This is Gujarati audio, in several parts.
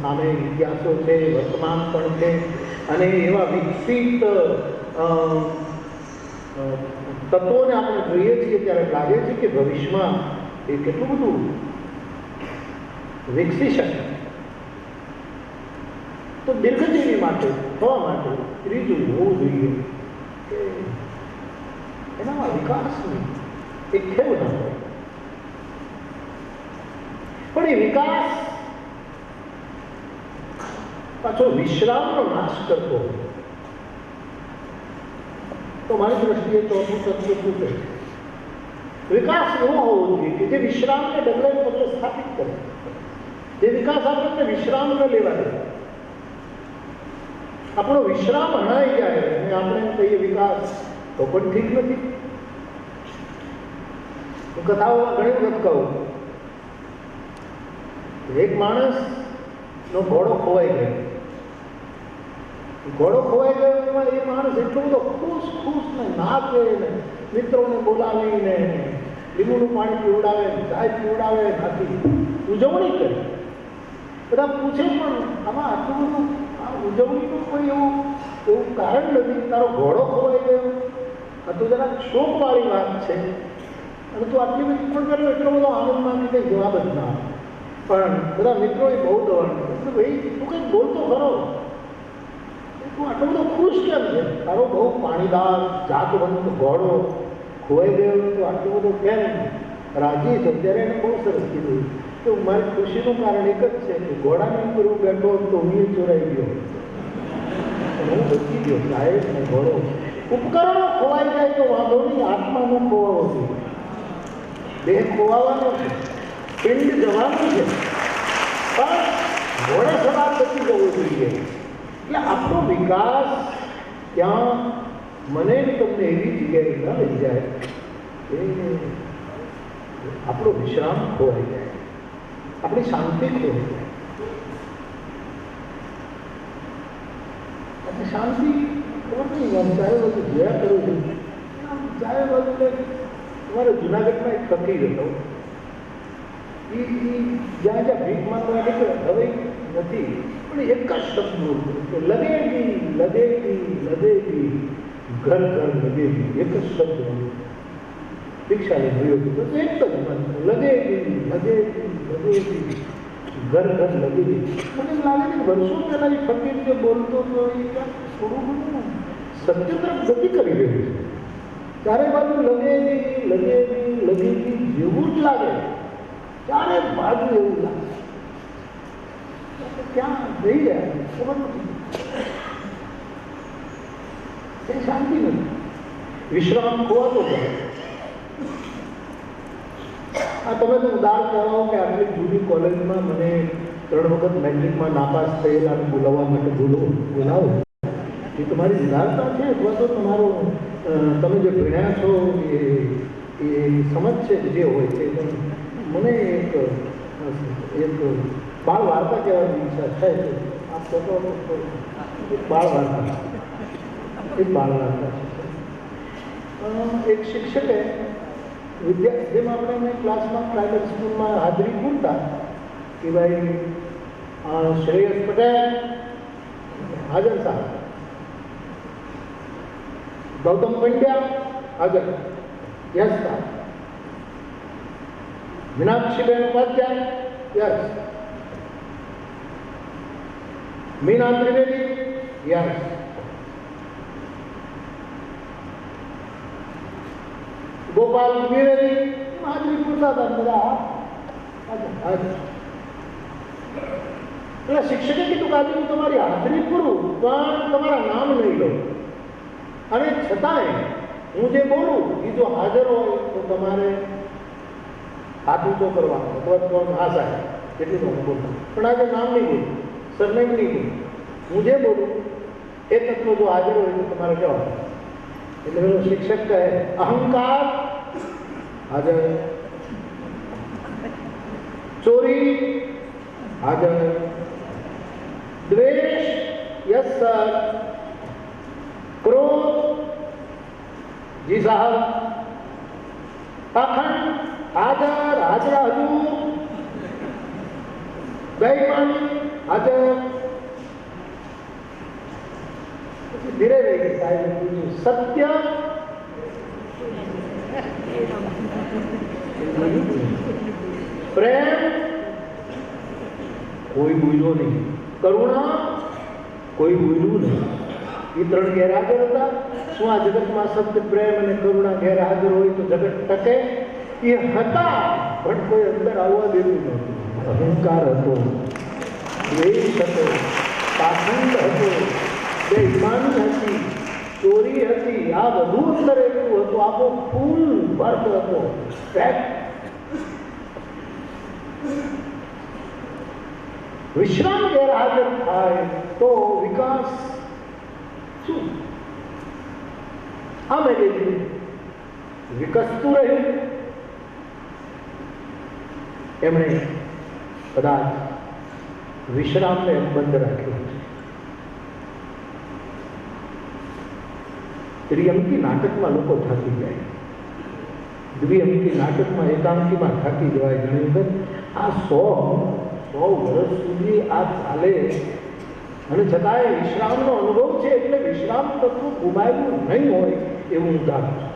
સામે ઇતિહાસો છે, વર્તમાન પણ છે, અને એવા વિકસિત તત્વોને આપણે જોઈએ છીએ ત્યારે લાગે છે કે ભવિષ્યમાં એ કેટલું બધું વિકસી શકે. તો દીર્ઘજીવી માટે થવા માટે ત્રીજું હોવું જોઈએ કે એનામાં વિકાસની એક ખેવ ન હોય, પણ એ વિકાસ પાછો વિશ્રામનો નાશ કરતો હોય. તો મારી દ્રષ્ટિએ ચોથું તત્વ શું છે? વિકાસ એવો હોવો જોઈએ કે જે વિશ્રામને ડગલે પોતે સ્થાપિત કરે. જે વિકાસ આપણને વિશ્રામ ન લેવા દે. આપણો વિશ્રામ હણાઈ જાય અને આપણે કહીએ વિકાસ, તો પણ ઠીક નથી. હું કથાઓમાં ઘણી વખત કહું, એક માણસનો ઘોડો ખોવાઈ ગયો. ઘોડો ખોવાઈ ગયો એમાં એ માણસ એટલો બધો ખુશ ને નાચે ને મિત્રોને બોલાવીને લીંબુનું પાણી પીવડાવે, ચાય પીવડાવે, નાખી ઉજવણી કરે. બધા પૂછે પણ આમાં આટલું બધું આ ઉજવણીનું કોઈ એવું કારણ નથી. તારો ઘોડો ખોવાઈ ગયો, આ તો જરાક શોકવાળી વાત છે, અને તું આટલી બધી પણ કર્યો એટલો બધો આનંદમાંથી કંઈ જવાબ જ ના આવે. પણ બધા મિત્રોએ બહુ દોડ, ભાઈ તું કંઈક બોલતો ખરો, તું આટલો બધો ખુશ કેમ છે? તારો બહુ પાણીદાર જાતવંત ઘોડો ખોવાઈ ગયો, તો આટલું બધું કેમ રાજી છે? ત્યારે એને બહુ સરસ કીધું કે મારી ખુશીનું કારણ એક જ છે કે ઘોડાની ઉપર હું બેઠો તો હું ચોરાઈ ગયો, હું બચી ગયો. સાહેબ ને ઘોડો, ઉપકરણો ખોવાઈ જાય તો વાંધો નહીં, આત્મા ન ખોવાવો જોઈએ. દેહ ખોવાવાનો છે, પિંડ જવાનું છે, પણ ઘોડે સવાર બચી જવું જોઈએ. એટલે આપણો વિકાસ ત્યાં મને તમને એવી જગ્યાએ ન લઈ જાય કે આપણો વિશ્રામ ખોવાઈ જાય, આપણી શાંતિ ખોવાઈ જાય. આપણે શાંતિ ખબર નહીં, આમ ચારે બાજુ જોયા કરું છું, ચારે બાજુ તમારે જુનાગઢમાં એક ફકીર હતો, એ જ્યાં જ્યાં ભીખ માંગવા નીકળે, હવે નથી, પણ એક જ શબ્દ બોલતો કે લગેગી લગેગી લગેગી, ઘર ઘર લગેગી. એક જ શબ્દ ભિક્ષા લઈ ગયો હતો, એક જ મંત્ર, લગેગી લગેગી લગેગી, ઘર ઘર લગેગી. મને લાગે છે વર્ષો પહેલા એ ફકીર જે બોલતો હતો એ થોડું ઘણું સત્ય તરફ ગતિ કરી રહ્યું છે. ચારે બાજુ લગેગી લગેગી લગેગી જેવું જ લાગે, ચારે બાજુ એવું લાગે. ક્યાં જઈ રહ્યા ખબર નથી, એ શાંતિ નથી, વિશ્રામ ખોવાતો જાય. આ તમે તો ઉદાહરણ કરાવો કે આટલી જૂની કોલેજમાં મને 3 વખત મેટ્રિકમાં નાપાસ થયેલા બોલાવવા માટે બોલાવો, એ તમારી ઉદારતા છે અથવા તો તમારો તમે જે ભણ્યા છો એ સમજ છે જે હોય છે. મને એક બાળ વાર્તા કહેવાની ઈચ્છા છે. આપ કહો એક બાળ વાર્તા, એક બાળ વાર્તા છે. એક શિક્ષકે જેમ આપણે ક્લાસમાં પ્રાઇવેટ સ્કૂલમાં હાજરી પૂરતા કે ભાઈ શ્રેયસ પટેલ હાજર સાહેબ, ગૌતમ પંડ્યા હાજર, યસ સાહેબ, મીનાક્ષીબેન ઉપાધ્યાય યસ, મીના ત્રિવેદી યસ, ગોપાલ દ્વિવેદી હાજરી પૂરતા હતા બધા. એટલે શિક્ષકે કીધું કે આજે હું તમારી હાજરી પૂરું પણ તમારા નામ નહીં લઉં, અને છતાંય હું જે બોલું એ જો હાજર હોય તો તમારે હાથ ઊંચો કરવાનો અથવા હા સાહેબ એટલું તો હું બોલું, પણ આજે નામ નહીં બોલું, સરનેમ નહીં બોલું. હું જે બોલું એ તત્વ જો હાજર હોય તો તમારે કહેવાનું. એટલે પેલો શિક્ષક કહે અહંકાર હાજર, ચોરી હાજર, દ્વેષ યસ સર, ક્રોધ જી સાहब, પાખંડ હાજર હાજર હજુર, બેઈમાની આજે ધીરે રહી સાહેબ પૂછ્યું, સત્ય પ્રેમ કોઈ બોલ્યો નહીં, કરુણા કોઈ બોલ્યું નહીં. એ ત્રણ ગેરહાજર હતા. શું આ જગતમાં સત્ય, પ્રેમ અને કરુણા ગેરહાજર હોય તો જગત ટકે? એ હતા, પણ કોઈ અંદર આવવા દેવું નહોતું. અહંકાર હતો, દ્વેષ હતો, પાખંડ હતો, બેઈમાની હતી, ચોરી હતી. આ બધું અંદર એટલું હતું. આખો ફૂલ વર્ગ હતો. વિશ્રામ ગેરહાજર થાય તો વિકાસ શું? આ મેગેઝિન વિકસતું રહ્યું. એમણે કદાચ વિશ્રામને બંધ રાખ્યો. ત્રિઅંકી નાટકમાં લોકો થાકી જાય, દ્વિઅંકી નાટકમાં એકાંકીમાં થાકી જવાય. ઘણી વખત આ 100 વર્ષ સુધી આ ચાલે અને છતાંય વિશ્રામનો અનુભવ છે. એટલે વિશ્રામ તત્વ ગુમાવ્યું નહીં હોય એવું ઉદાહરણ છે.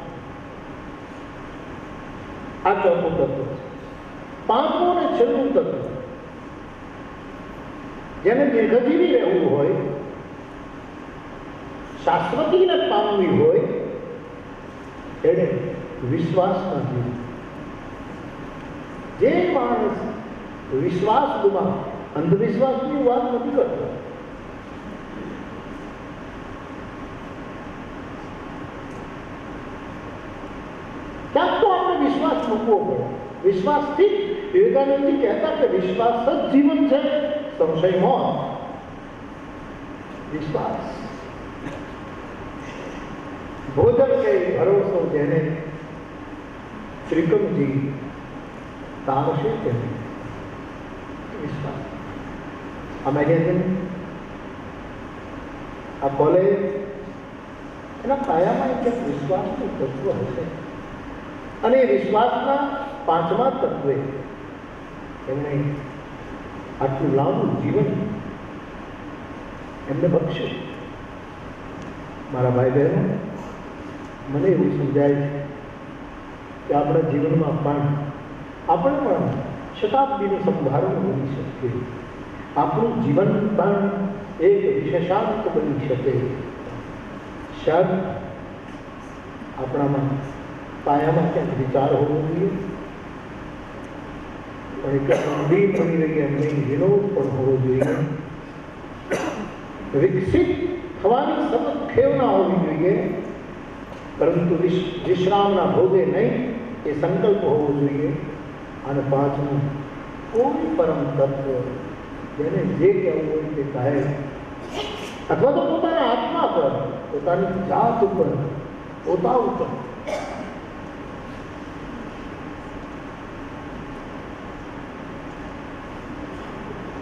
આ ચોથું તત્વ છે. પાંચમું અને છેલ્લું તત્વ, જેને દીર્ઘજીવી રહેવું હોય, શાશ્વતીને પામવી હોય, એને વિશ્વાસમાં જીવવું. જે માણસ વિશ્વાસ ગુમાવે, અંધવિશ્વાસની વાત નથી કરતો, ક્યાંક તો આપણે વિશ્વાસ મૂકવો પડે. વિશ્વાસથી વિવેકાનંદજી કહેતા કે વિશ્વાસ જ જીવન છે, સંશય મોત. વિશ્વાસ ભોજન કે ભરોસો જેને ત્રિકમજી તારશે તેને વિશ્વાસ. આ મેગેઝિન, આ કોલેજ, એના પાયામાં એક વિશ્વાસનું તત્વ હશે. અને એ વિશ્વાસના પાંચમા તત્વે એમણે આટલું લાંબુ જીવન એમને બખ્શ્યું. મારા ભાઈ બહેનો, મને એવું સમજાય છે કે આપણા જીવનમાં પણ આપણે પણ શતાબ્દીની સંભાળો બની શકીએ. આપણું જીવન પણ એક વિશેષાંક બની શકે. શાયદ આપણામાં પાયામાં ક્યાંક વિચાર હોવો જોઈએ, પણ એક ગંભીર બની રહી એમ નહીં, વિનોદ પણ હોવો જોઈએ. વિકસિત થવાની સતત ખેવના હોવી જોઈએ, પરંતુ વિશ્રામના ભોગે નહીં એ સંકલ્પ હોવો જોઈએ. અને પાંચમું, કોઈ પરમ તત્વ જેને જે કહેવું હોય તે કહે, અથવા તો પોતાના આત્મા પર, પોતાની જાત ઉપર, પોતા ઉપર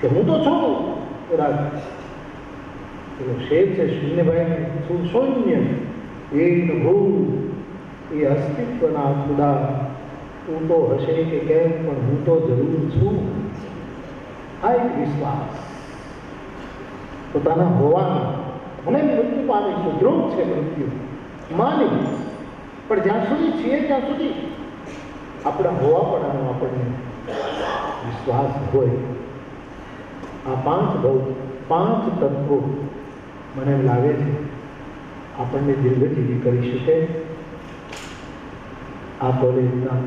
કે હું તો છું. શેર છે શૂન્યભાઈ, શું શૂન્ય એક ભૂલ એ અસ્તિત્વના ખુદા. તું તો હશે કે કેમ, પણ હું તો જરૂર છું. આ એક વિશ્વાસ પોતાના હોવાનો. મને મૃત્યુ પામીશું, ધ્રુવ છે મૃત્યુ, માની. પણ જ્યાં સુધી છીએ ત્યાં સુધી આપણા હોવાપણાનો આપણને વિશ્વાસ હોય. આ પાંચ તત્વો મને એમ લાગે છે આપણને દીર્ઘજીવી કરી શકે. આ કોલેજના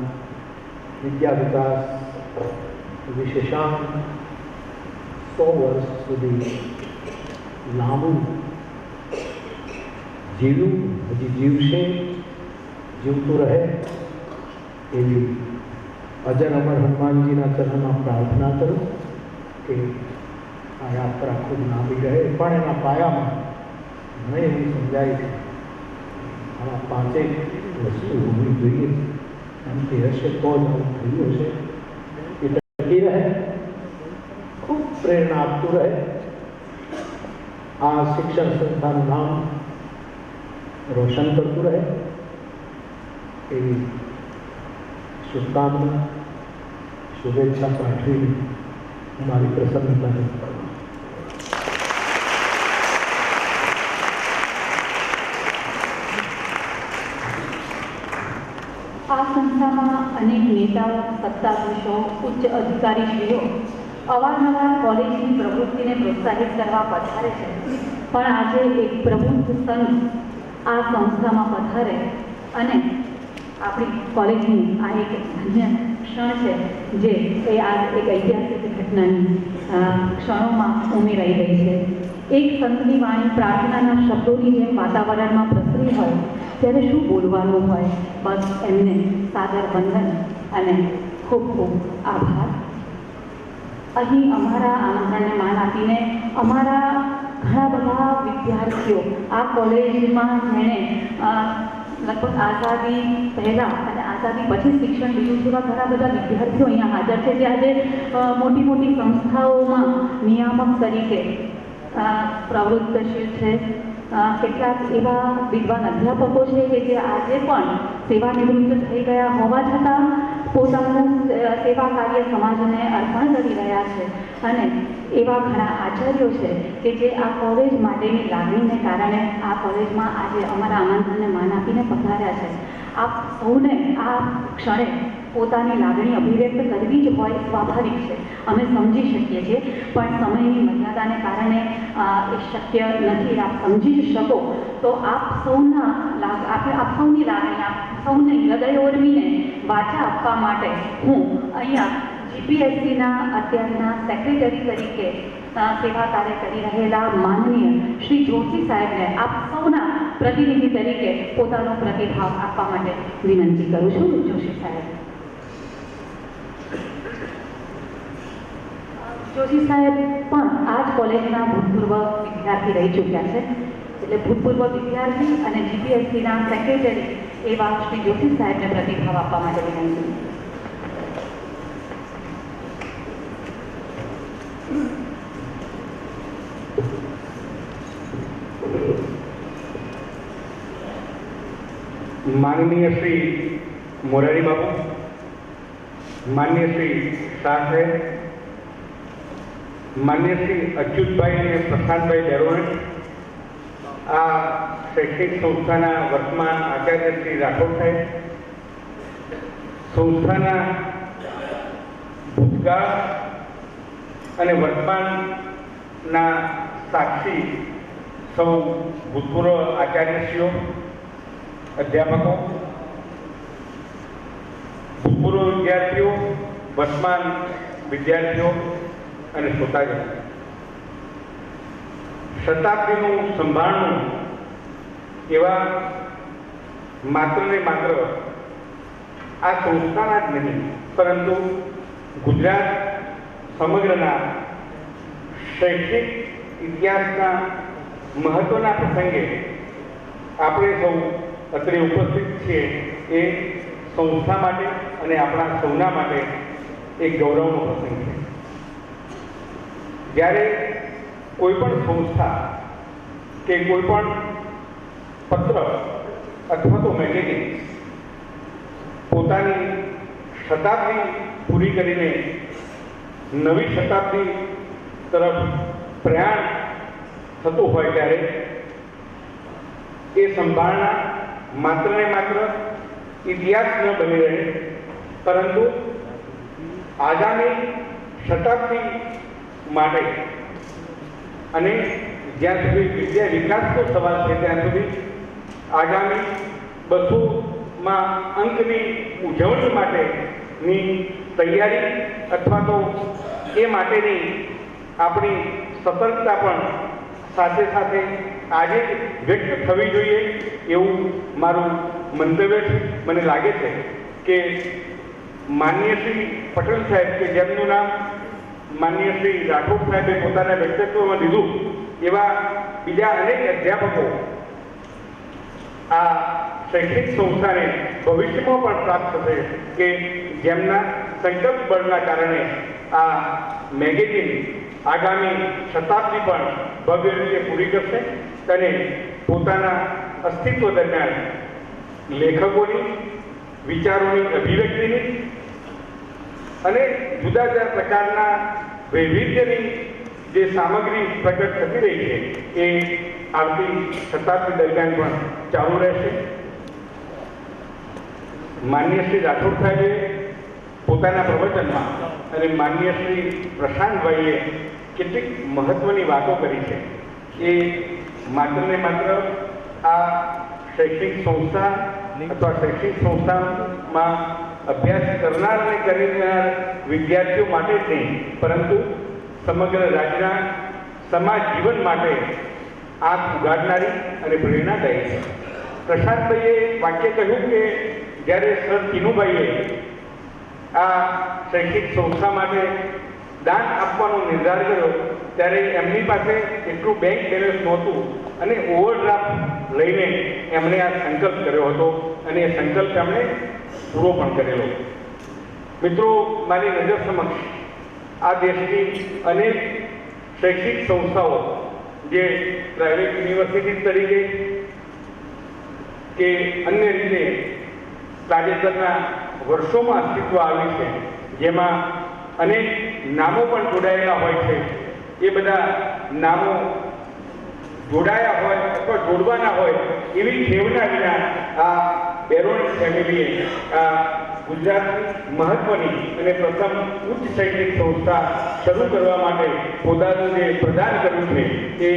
વિદ્યા વિકાસ વિશેષાંક 100 વર્ષ સુધી લાંબુ જીવ્યું, હજી જીવશે, જીવતું રહે એવી અજર અમર હનુમાનજીના ચરણમાં પ્રાર્થના કરું કે આ યાત્રા ખૂબ લાંબી રહે. પણ એના પાયામાં મને એવું સમજાય છે આમાં પાંચેક વસ્તુ હોવી જોઈએ. એમ કે હશે તો જ આવું થયું હશે. એ ટકી રહે, ખૂબ પ્રેરણા આપતું રહે. આ શિક્ષણ સંસ્થાનું નામ રોશન કરતું રહે એવી શુભકામના, શુભેચ્છા પાઠવી મારી પ્રસન્નતા અનેક નેતાઓ, સત્તાધીશો, ઉચ્ચ અધિકારીશ્રીઓ અવારનવાર કોલેજની પ્રવૃત્તિને પ્રોત્સાહિત કરવા પધારે છે, પણ આજે એક પ્રબુદ્ધ સંઘ આ સંસ્થામાં પધારે અને આપણી કોલેજની આ એક ધન્ય ક્ષણ છે, જે એ આ એક ઐતિહાસિક ઘટનાની ક્ષણોમાં ઉમેરાઈ રહી છે. એક સંતની વાણી પ્રાર્થનાના શબ્દોની જેમ વાતાવરણમાં પ્રસરી હોય ત્યારે શું બોલવાનું હોય? બસ એમને સાદર વંદન અને ખૂબ ખૂબ આભાર. અહીં અમારા આમંત્રણને માન આપીને અમારા ઘણા બધા વિદ્યાર્થીઓ આ કોલેજમાં જેણે લગભગ આઝાદી પહેલાં અને આઝાદી પછી શિક્ષણ લીધું જેવા ઘણા બધા વિદ્યાર્થીઓ અહીંયા હાજર છે, જે આજે મોટી મોટી સંસ્થાઓમાં નિયામક તરીકે પ્રવૃત્તશીલ છે. કેટલાક એવા વિદ્વાન અધ્યાપકો છે કે જે આજે પણ સેવાનિવૃત્ત થઈ ગયા હોવા છતાં પોતાનું સેવા કાર્ય સમાજને અર્પણ કરી રહ્યા છે. અને એવા ઘણા આચાર્યો છે કે જે આ કોલેજ માટેની લાગણીને કારણે આ કોલેજમાં આજે અમારા આમંત્રણને માન આપીને પધાર્યા છે. આપ સૌને આ ક્ષણે પોતાની લાગણી અભિવ્યક્ત કરવી જ હોય સ્વાભાવિક છે, અમે સમજી શકીએ છીએ, પણ સમયની મર્યાદાને કારણે એ શક્ય નથી. આપ સમજી જ શકો તો આપ સૌની લાગણી, આપ સૌને હૃદય ઓરમીને વાચા આપવા માટે હું અહીંયા જીપીએસસીના અત્યારના સેક્રેટરી તરીકે સેવા કાર્ય કરી રહેલા માનનીય શ્રી જોશી સાહેબને આપ સૌના પ્રતિનિધિ તરીકે પોતાનો પ્રતિભાવ આપવા માટે વિનંતી કરું છું. જોશી સાહેબ. જોશી સાહેબ પણ આ જ કોલેજના ભૂતપૂર્વ વિદ્યાર્થી રહી ચૂક્યા છે, એટલે ભૂતપૂર્વ વિદ્યાર્થી અને જીપીએસસીના સેક્રેટરી એવા શ્રી જોશી સાહેબને પ્રતિભાવ આપવા માટે વિનંતી. माननीय श्री मोरारी बाबू, माननीय श्री शाह साहेब, माननीय श्री अच्युत भाई ने प्रशांत भाई देरोने, आ शैक्षणिक संस्थाना वर्तमान आचार्य श्री राठौड़ साहेब, संस्थाना भूतकाळ અને વર્તમાનના સાક્ષી સૌ ભૂતપૂર્વ આચાર્યશ્રીઓ, અધ્યાપકો, ભૂતપૂર્વ વિદ્યાર્થીઓ, વર્તમાન વિદ્યાર્થીઓ અને શ્રોતાજનો, શતાબ્દીનું સંભાળનું એવા માત્ર ને માત્ર આ સંસ્થાના જ નહીં પરંતુ ગુજરાત સમગ્રના શૈક્ષણિક ઇતિહાસના મહત્વના પ્રસંગે આપણે સૌ અત્રે ઉપસ્થિત છીએ એ સંસ્થા માટે અને આપણા સૌના માટે એક ગૌરવનો પ્રસંગ છે. જ્યારે કોઈ પણ સંસ્થા કે કોઈ પણ પત્ર અથવા તો મેગેઝિન પોતાની શતાબ્દી પૂરી કરીને નવી શતાબ્દી તરફ પ્રયાણ થતું હોય ત્યારે એ સંભાળના માત્ર ને માત્ર ઇતિહાસ ન બની રહે પરંતુ આગામી શતાબ્દી માટે અને જ્યાં સુધી વિદ્યા વિકાસનો સવાલ છે ત્યાં સુધી આગામી 200મા અંકની ઉજવણી માટેની તૈયારી અથવા તો એ માટેની આપણી સતર્કતા પણ સાથે સાથે આજે જ વ્યક્ત થવી જોઈએ એવું મારું મંતવ્ય છે. મને લાગે છે કે માનનીય શ્રી પટેલ સાહેબ કે જેમનું નામ માનનીય શ્રી રાઠોડ સાહેબે પોતાના વ્યક્તિત્વમાં લીધું એવા બીજા અનેક અધ્યાપકો આ શૈક્ષણિક સંસ્થાને ભવિષ્યમાં પણ પ્રાપ્ત થશે કે જેમના સંકલ્પ બળના કારણે આ મેગેઝિન આગામી શતાબ્દી પણ ભવ્ય રીતે પૂરી કરશે અને પોતાના અસ્તિત્વ દરમિયાન લેખકોની વિચારોની અભિવ્યક્તિની અને જુદા જુદા પ્રકારના વૈવિધ્યની જે સામગ્રી પ્રગટ થતી રહી છે એ આવતી શતાબ્દી દરમિયાન પણ ચાલુ રહેશે. માનનીય શ્રી રાઠોડ સાહેબે પોતાના પ્રવચનમાં અને માનનીય શ્રી પ્રશાંતભાઈએ કેટલીક મહત્વની વાતો કરી છે. એ માત્ર ને માત્ર આ શૈક્ષણિક સંસ્થા અથવા શૈક્ષણિક સંસ્થામાં અભ્યાસ કરનાર અને કરનાર વિદ્યાર્થીઓ માટે જ નહીં, પરંતુ સમગ્ર રાજ્યના સમાજ જીવન માટે આંખ ઉગાડનારી અને પ્રેરણાદાયી છે. પ્રશાંતભાઈએ વાક્ય કહ્યું કે જ્યારે સર કિનુભાઈએ આ શૈક્ષણિક સંસ્થા માટે દાન આપવાનો નિર્ધાર કર્યો ત્યારે એમની પાસે એટલું બેંક બેલેન્સ નહોતું અને ઓવરડ્રાફ્ટ લઈને એમણે આ સંકલ્પ કર્યો હતો અને એ સંકલ્પ એમણે પૂરો પણ કરેલો. મિત્રો, મારી નજર સમક્ષ આ દેશની અનેક શૈક્ષણિક સંસ્થાઓ જે પ્રાઇવેટ યુનિવર્સિટી તરીકે કે અન્ય રીતે તાજેતરના વર્ષોમાં અસ્તિત્વ આવી છે, જેમાં અનેક નામો પણ જોડાયેલા હોય છે. એ બધા નામો જોડાયા હોય અથવા જોડવાના હોય એવી ખેવના વિના આ બેરોડ ફેમિલીએ આ ગુજરાતની મહત્વની અને પ્રથમ ઉચ્ચ શૈક્ષણિક સંસ્થા શરૂ કરવા માટે પોતાનું જે પ્રદાન કર્યું છે એ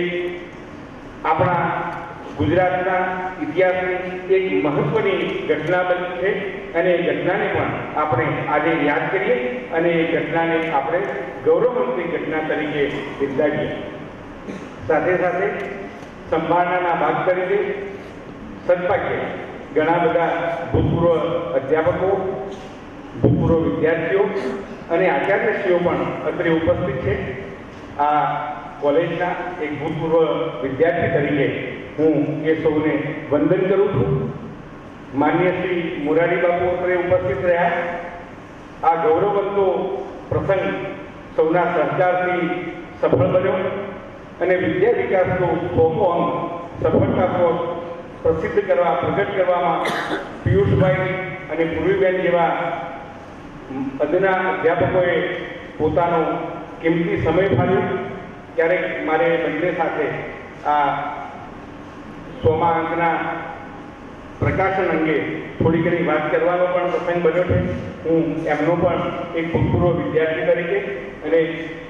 આપણા ગુજરાતના ઇતિહાસની એક મહત્વની ઘટના બની છે અને એ ઘટનાને પણ આપણે આજે યાદ કરીએ અને એ ઘટનાને આપણે ગૌરવવંતી ઘટના તરીકે બિરદાવીએ. સાથે સાથે સંભાવનાના ભાગ તરીકે સદભાગ્ય ઘણા બધા ભૂતપૂર્વ અધ્યાપકો, ભૂતપૂર્વ વિદ્યાર્થીઓ અને આચાર્યશ્રીઓ પણ અત્રે ઉપસ્થિત છે. આ કોલેજના એક ભૂતપૂર્વ વિદ્યાર્થી તરીકે હું એ સૌને વંદન કરું છું. માનનીય શ્રી મોરારી બાપુ અત્રે ઉપસ્થિત રહ્યા. આ ગૌરવવંતો પ્રસંગ સૌના સહકારથી સફળ બન્યો અને વિદ્યા વિકાસનું ચોથો અંગ સફળતાપૂર્વક પ્રસિદ્ધ કરવા, પ્રગટ કરવામાં પિયુષભાઈ અને પૂર્વીબેન જેવા અદના અધ્યાપકોએ પોતાનો કિંમતી સમય ફાળવ્યો. ક્યારેક મારે બંને સાથે આ 100મા અંકના પ્રકાશન અંગે થોડી ઘણી વાત કરવાનો પણ પ્રસંગ બન્યો છે. હું એમનો પણ એક ભૂતપૂર્વ વિદ્યાર્થી તરીકે અને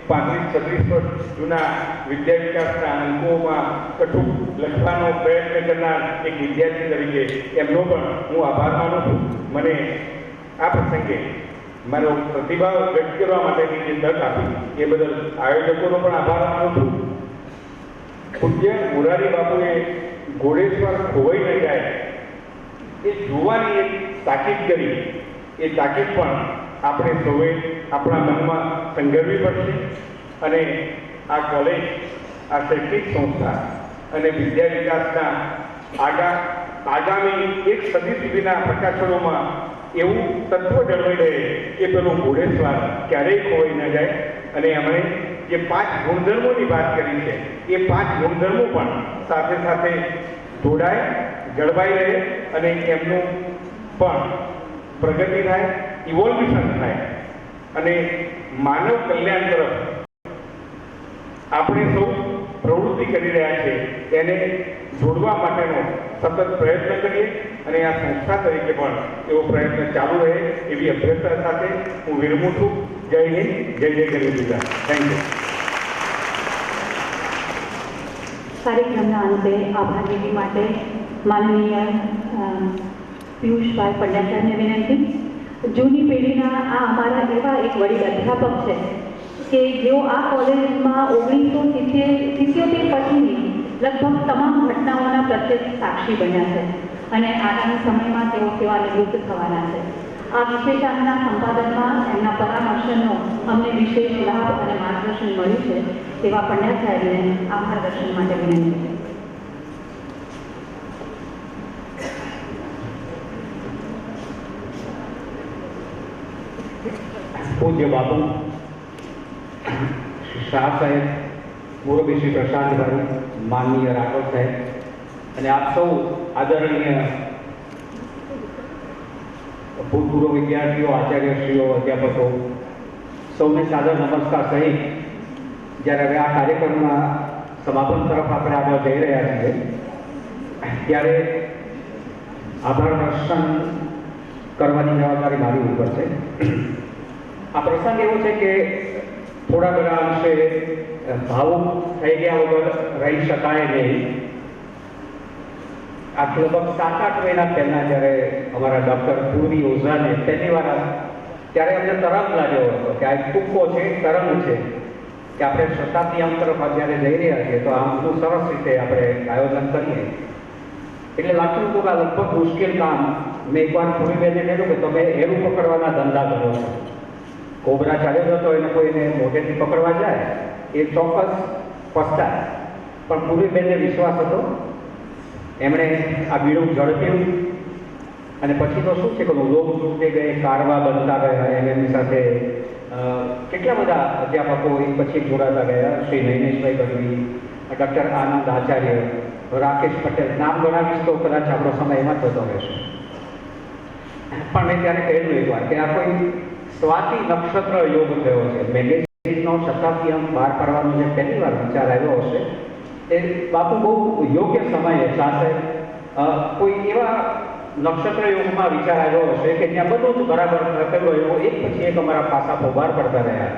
35-36 વર્ષ જૂના વિદ્યા વિકાસના અંકોમાં કઠું લખવાનો પ્રયત્ન કરનાર એક વિદ્યાર્થી તરીકે એમનો પણ હું આભાર માનું છું. મને આ પ્રસંગે મારો પ્રતિભાવ વ્યક્ત કરવા માટેની જે તક આપી એ બદલ આયોજકોનો પણ આભાર માનું છું. પૂજ્ય મોરારી બાપુએ ઘોડેશ્વર ખોવાઈ ન જાય એ જોવાની એક તાકીદ કરી. એ તાકીદ પણ આપણે સૌએ આપણા મનમાં સંઘરવી પડશે અને આ કોલેજ, આ શૈક્ષણિક સંસ્થા અને વિદ્યા વિકાસના આગામી એક સદી સુધીના પ્રકાશનોમાં એવું તત્વ જળવાઈ રહે કે પેલું ઘોડેશ્વર ક્યારેય ખોવાઈ ન જાય. અને એમણે જે 5 ગુણધર્મોની વાત કરી છે એ 5 ગુણધર્મો પણ સાથે સાથે જોડાય, જળવાઈ રહે અને એમનું પણ પ્રગતિ થાય, ઇવોલ્યુશન થાય અને માનવ કલ્યાણ તરફ આપણે સૌ પ્રવૃત્તિ કરી રહ્યા છે એને જોડવા માટેનો સતત પ્રયત્ન કરીએ અને આ સંસ્થા તરીકે પણ એવો પ્રયત્ન ચાલુ રહે એવી અભ્યર્થના સાથે હું વિરમું છું. જય હિન્દ, જય જય ગરવી ગુજરાત. Thank you. કાર્યક્રમના અંતે આભાર વિધિ માટે માનનીય પિયુષભાઈ પંડ્યા સાહેબને વિનંતી. જૂની પેઢીના આ અમારા એવા એક વડીલ અધ્યાપક છે કે જેઓ આ કોલેજમાં 1977 પછીની લગભગ તમામ ઘટનાઓના પ્રત્યક્ષ સાક્ષી બન્યા છે અને આગામી સમયમાં તેઓ સેવાનિવૃત્ત થવાના છે. આ વિશેષાંકના સંપાદનમાં એમના પરામર્શનનો અમને વિશેષ લાભ અને માર્ગદર્શન મળ્યું છે તેવા પંડ્યા સાહેબને આભાર દર્શન માટે વિનંતી છે. પૂજ્ય બાપુ શાહ સાહેબ, મુરબ્બી શ્રી પ્રશાંતભાઈ, માનનીય રાઠોડ સાહેબ અને આપ સૌ આદરણીય ભૂતપૂર્વ વિદ્યાર્થીઓ, આચાર્યશ્રીઓ, અધ્યાપકો, સૌને સાદર નમસ્કાર સહિત જ્યારે હવે આ કાર્યક્રમના સમાપન તરફ આપણે આગળ જઈ રહ્યા છીએ ત્યારે આભાર દર્શન કરવાની જવાબદારી મારી ઉપર છે. આ પ્રસંગ એવો છે કે થોડા ઘણા અંશે ભાવુક થઈ ગયા વગર રહી શકાય નહીં. આ લગભગ 7-8 મહિના પહેલા જ્યારે અમારા ડૉક્ટર પૂર્વી ઓઝાને પહેલી વાર ત્યારે અમને તરંગ લાગ્યો હતો કે આ એક ટૂંકો છે, તરંગ છે કે આપણે શતાબ્દી અંક તરફ જ્યારે જઈ રહ્યા છીએ તો આમનું સરસ રીતે આપણે આયોજન કરીએ. એટલે લાગતું હતું કે આ લગભગ મુશ્કેલ કામ. મેં એકવાર પૂર્વીબેને કહ્યું કે તમે એરું પકડવાના ધંધા કરો છો. કોબરા ચાલ્યો જતો એને કોઈને મોઢેથી પકડવા જાય એ ચોક્કસ પસ્તાય. પણ પૂર્વીબેનને વિશ્વાસ હતો. એમણે આ બીડું ઝડપ્યું અને પછી તો શું છે કે લોક તૂટે ગયે, કારવા બનતા ગયા. એમની સાથે કેટલા બધા અધ્યાપકો એક પછી જોડાતા ગયા. શ્રી નૈનેશભાઈ ગઢવી, ડૉક્ટર આનંદ આચાર્ય, રાકેશ પટેલ, નામ ગણાવીશ તો કદાચ આપણો સમય એમાં થતો રહેશે. પણ મેં ત્યારે કહેલું એકવાર કે આ કોઈ સ્વાતિ નક્ષત્ર યોગ થયો છે. મેગેઝિનનો શતાબ્દી અંક બહાર પાડવાનો જે પહેલી વાર વિચાર આવ્યો હશે એ બાપુ બહુ યોગ્ય સમયે સાથે કોઈ એવા નક્ષત્ર યોગમાં વિચાર આવ્યો હશે કે જ્યાં બધું જ બરાબર થયેલો એવો એક પછી એક અમારા પાસા બહાર પડતા રહ્યા.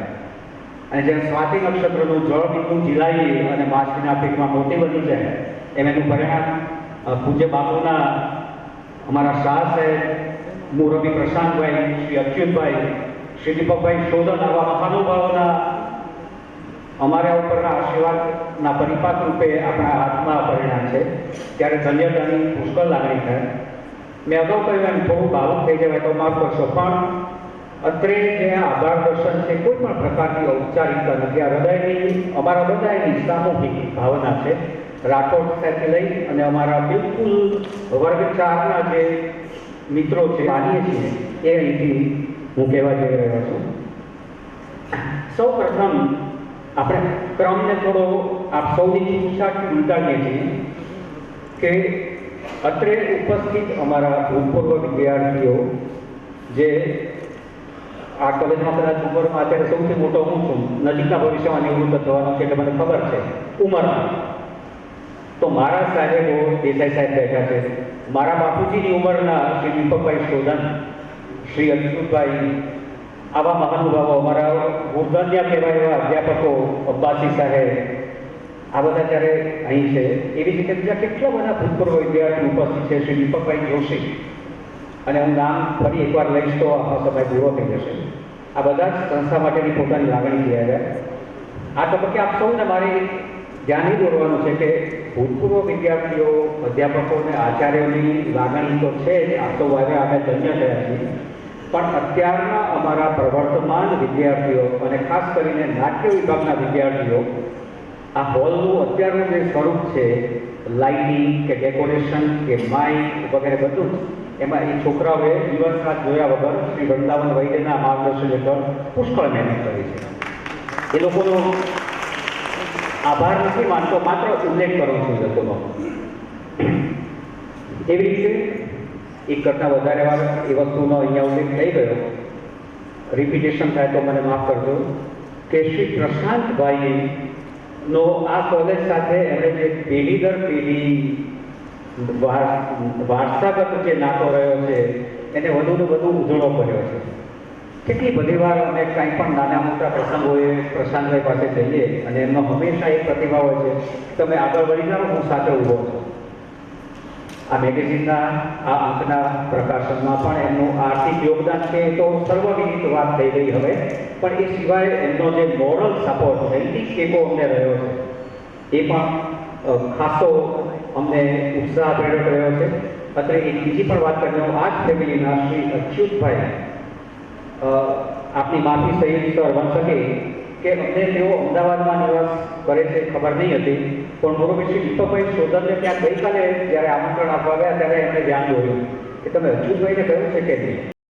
અને જ્યારે સ્વાતિ નક્ષત્રનું જળ બિંદુ ઝીલાઈ અને માછલીના પેટમાં મોટી બની જાય એનું પરિણામ પૂજ્ય બાપુના અમારા શાહ સાહેબ, મુરબી પ્રશાંતભાઈ, શ્રી અચ્યુતભાઈ, શ્રી દીપકભાઈ શોધન, આવા મહાનુભાવોના અમારા ઉપરના આશીર્વાદના પરિપાક રૂપે આપણા હાથમાં પરિણામ છે. ત્યારે ધન્યતાની પુષ્કળ લાગણી થાય. મેં અગાઉ કહ્યું એમ થોડું ભાવુક થઈ જવાય તો માફ કરશો, પણ અત્રે જે આભાર દર્શન છે કોઈ પણ પ્રકારની ઔપચારિકતા નથી. આ હૃદયની, અમારા બધાની સામૂહિક ભાવના છે. રાઠોડ સાથે લઈ અને અમારા બિલકુલ વર્ગ 4ના જે મિત્રો છે માનીએ છીએ એ અહીંથી હું કહેવા જઈ રહ્યો છું. સૌ પ્રથમ આપણે ક્રમને થોડો આપ સૌની ચૂંટાથી ઉલટાવીએ છીએ કે અત્રે ઉપસ્થિત અમારા ભૂતપૂર્વ વિદ્યાર્થીઓ જે આ કોલેજમાં કદાચ ઉંમરમાં અત્યારે સૌથી મોટો હું છું, નજીકના ભવિષ્યમાં નિવૃત્ત થવાનું છે એટલે મને ખબર છે ઉંમરમાં. તો મારા સાહેબો દેસાઈ સાહેબ બેઠા છે, મારા બાપુજીની ઉંમરના શ્રી દીપકભાઈ શોધન, શ્રી અચ્યુતભાઈ, આવા મહાનુભાવો, અમારા મૂર્ધન્ય કહેવાય એવા અધ્યાપકો, અબ્બાસી સાહેબ, આ બધા જ્યારે અહીં છે. એવી રીતે બીજા કેટલા બધા ભૂતપૂર્વ વિદ્યાર્થીઓ ઉપસ્થિત છે. શ્રી દીપકભાઈ જોશી, અને હું નામ ફરી એકવાર લઈશ તો આપણો સમય પૂરો થઈ જશે. આ બધા જ સંસ્થા માટેની પોતાની લાગણી થયા છે. આ તબક્કે આપ સૌને મારે ધ્યાન એ દોરવાનું છે કે ભૂતપૂર્વ વિદ્યાર્થીઓ, અધ્યાપકો અને આચાર્યોની લાગણી તો છે જ. આ સૌ આવ્યા, અમે ધન્ય થયા છીએ. પણ અત્યારના અમારા પ્રવર્તમાન વિદ્યાર્થીઓ અને ખાસ કરીને નાટ્ય વિભાગના વિદ્યાર્થીઓ, આ હોલનું અત્યારનું જે સ્વરૂપ છે, લાઇટિંગ કે ડેકોરેશન કે માઇક વગેરે બધું જ એમાં એ છોકરાઓએ દિવસ રાત જોયા વગર શ્રી વૃંદાવન વૈદ્યના માર્ગદર્શન હેઠળ પુષ્કળ મહેનત કરી છે. એ લોકોનો આભાર નથી માનતો, માત્ર ઉલ્લેખ કરું છું જતોનો. એવી રીતે એક કરતાં વધારે વાર એ વસ્તુનો અહીંયા ઉલ્લેખ થઈ ગયો, રિપીટેશન થાય તો મને માફ કરજો, કે શ્રી પ્રશાંતભાઈનો આ કોલેજ સાથે એમણે જે પેઢી દર પેઢી વારસાગત જે નાતો રહ્યો છે એને વધુને વધુ ઉજળો કર્યો છે. કેટલી બધી વાર અમે કાંઈ પણ નાના મોટા પ્રસંગોએ પ્રશાંતભાઈ પાસે જઈએ અને એમનો હંમેશા એક પ્રતિભાવ હોય છે, તમે આગળ વધી જાઓ, હું સાથે ઊભો છું. આ મેગેઝિનના આ અંકના પ્રકાશનમાં પણ એમનું આર્થિક યોગદાન છે તો સર્વવિદિત વાત થઈ ગઈ હવે. પણ એ સિવાય એમનો જે મોરલ સપોર્ટ, નૈતિક ટેકો અમને રહ્યો છે એ પણ ખાસો અમને ઉત્સાહ પ્રેરક રહ્યો છે. અત્રે એક બીજી પણ વાત કરીને આ જ ફેમિલીના શ્રી અચ્યુતભાઈ, આપની માફી સહિત સર બન શકે કે અમને તેઓ અમદાવાદમાં નિવાસ કરે છે ખબર નહીં હતી, પણ મુરબી શ્રી દીપકભાઈ શોધનને ત્યાં ગઈકાલે જ્યારે આમંત્રણ આપવા ગયા ત્યારે એમણે ધ્યાન દોર્યું કે તમે અચ્યુતભાઈને કહ્યું છે કે નહીં.